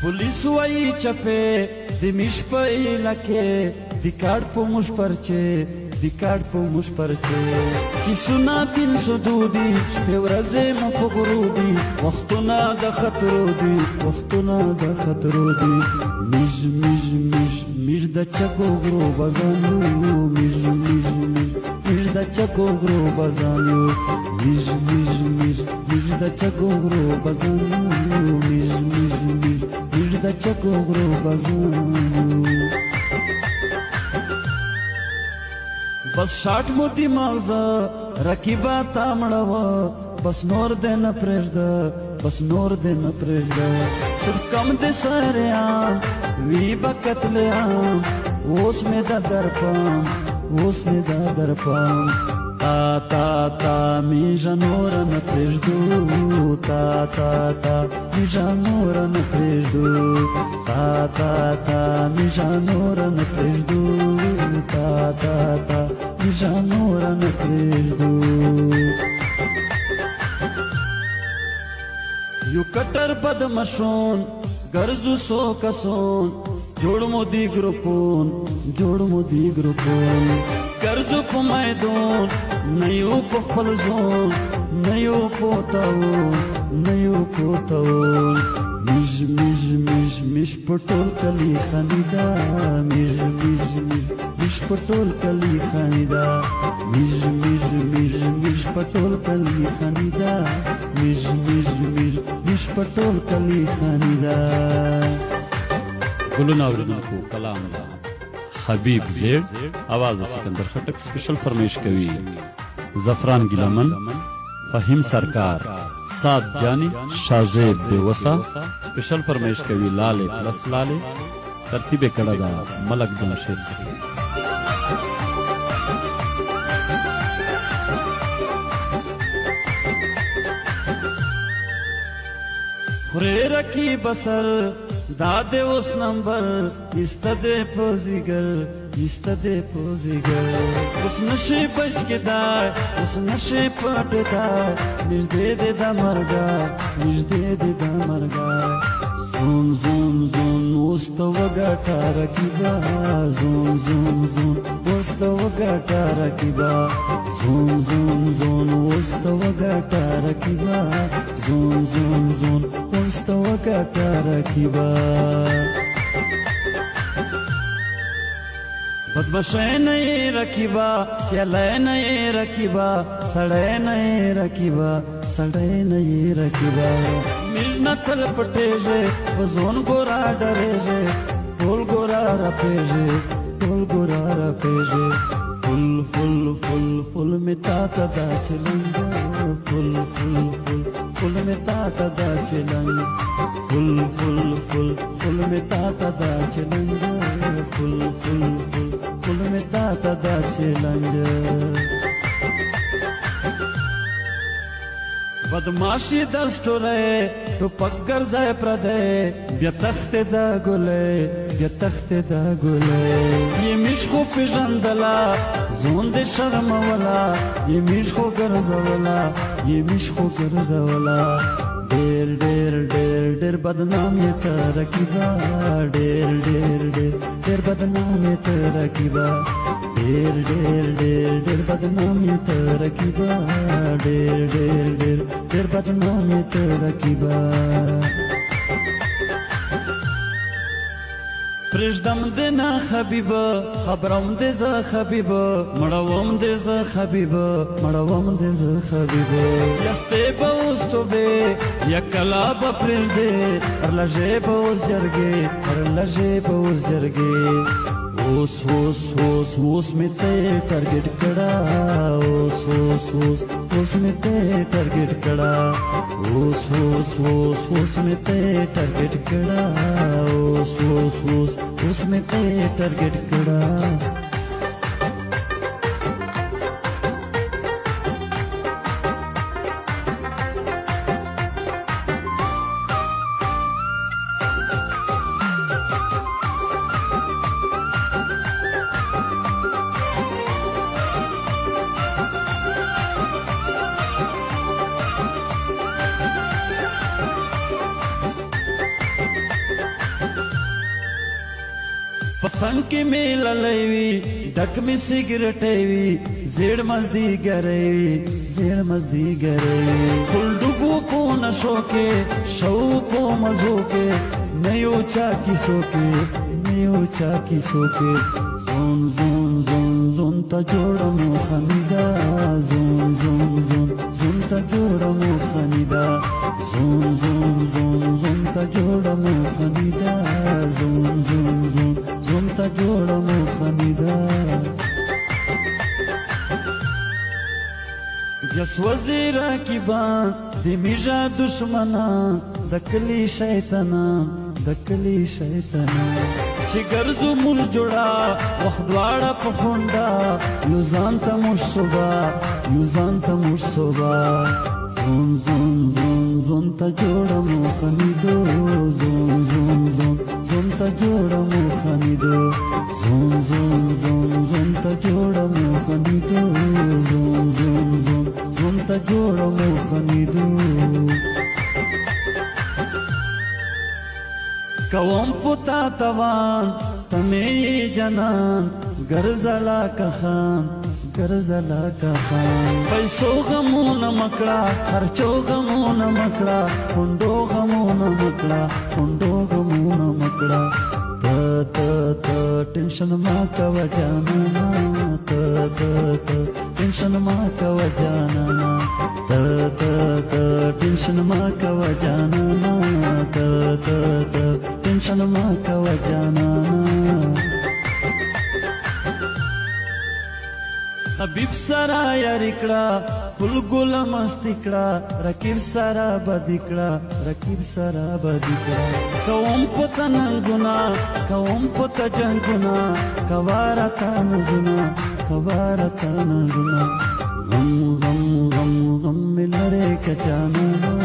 police Y चपे दिमिश पे लके दिकाड़ पो मुश परचे दिकाड़ पो मुश परचे कि सुना दिन सुदूदी पेवरजे मपगरूदी वक्तुना द खतरूदी वक्तुना द खतरूदी मिज मिज मिज मिज द चकोगरो बजानु मिज मिज मिज मिज द चकोगरो बजानु मिज मिज मिज मिज द चकोगरो बजानु मिज मिज मिज मिज द चकोगरो बजानु बस शाट मोती मगजा रकीबा तामड़वा बस नोर देना प्रेरदा बस नोर देना प्रेरदा शुभ कम दे सारे आम वी बकतले आम ओस में दा दरपाम ओस में दा दरपाम ता ता ता मी जानोर न प्रेरदू ता ता ता मी जानोर न प्रेरदू ता ता ता मी जानोर न प्रेरदू ता ता ता मी जानोर न प्रेरदू यू कटर बदमशोन गर्जू सो कसोन जोड़ मोदी ग्रुपोन गर्जू पो मैदोन नयो पो फलजोन नयो पोताओन मिज मिज मिज मिज पटोल कली खनिदा मिज मिज मिज मिज पटोल कली खनिदा मिज मिज मिज मिज पटोल कली खनिदा मिज मिज मिज मिज पटोल कली खनिदा गुलुना को कलाम दा हबीब जेड आवाज सिकंदर खटक स्पेशल फरमाइश कवि जफरान गिलामन फहीम सरकार साद जानी शाहजेब बेवसा स्पेशल फरमाइश कवि लाले प्लस लाले तरतीबे कड़दा मलक जमशेद हुरे रखी बसर दादे उस नंबर इस्तदे पोजिगर उस नशे बच के दार उस नशे पटे दार निर्दे दे दा मरगा zoom zoom zoom usta wagata rakiba zoom zoom zoom usta wagata rakiba zoom zoom zoom usta wagata rakiba zoom zoom zoom usta wagata rakiba बदमाशे नहीं रखीबा सियाले नहीं रखीबा सड़े नहीं रखीबा मिलना तल पटेजे वजोन गोरा डरेजे टोल गोरा रपेजे फुल फुल फुल फुल में ताता दा चलंगा फुल फुल फुल फुल में ताता दा चलंगा फुल फुल फुल फुल में ताता दा चलंगा फुल फुल फुल फुल में ताता दा चलंगा बदमाशी दर स्टोरे तो पक्कर जाए प्रदे व्यतख्ते दा गुले ये मिशको पिजंदला जोंदे शर्म वाला ये मिशको गरजवला डेर डेर डेर डेर बदनाम ये तरकीबा डेर बदनाम ये तरकीबा डेर डेर डेर डेर बदनाम ये तरकीबा डेर बदनाम ये तरकीबा प्रेजदम देना खबीबा खबरम दे जा खबीबा मड़वम दे जा खबीबा यस्ते बउस्तो बे यकला बप्रेज दे और लजे बउस जरगे ओस में ते टारगेट कड़ा ओस में ते टारगेट कड़ा ओस में ते टारगेट कड़ा ओस में ते टारगेट कड़ा څنګ کې مې للی وي ډک مې سګرټې وي زیړ مازدیګری وي زیړ مازدیګری وي خلډوګو په نشو کې شوقو مزو کې نه یو چا کیسو کې نه یو چا کیسو کې زون زون زون زون ته جوړمو خمیده زون زون زون زون ته جوړمو خمیده زون زون زون زون ته جوړمو خمیده زون زون زون زون ته جوړمو خمیده یس وزیر کیبان د میژا دشمنا د کلی شیطانا د کلی شیطانا چې ګرځو مول جوړا وخت دواړه په خونډا یو ځان ته موږ صبح یو ځان ته موږ صبح زون زون زون زون ته جوړمو خمیدو زون زون زون زون ته جوړمو خمیدو زون زون زون زون ته جوړمو خمیدو زون زون زون زون ته جوړمو خمیدو کوم پتا توان تمه جنان ګرځلا که خان ګرځلا که خان پیسو غمونه مکړه خرچو غمونه مکړه کندو غمونه مکړه کندو غمونه مکړه ته ته ته ټینشن ما کوه جانانا ته ته ته ټینشن ما کوه جانانا ته ته ته ټینشن ما کوه جانانا ته ته ته ټینشن ما کوه جانانا حبیب سرا یاری کړه ګل ګل مستی کړه رقیب سرا بدی کړه رقیب سرا بدی کړه کوم پته ننګونه کوم پته جنګونه کوارته نزونه کوارته نزونه غم غم غم غم ملره کچانه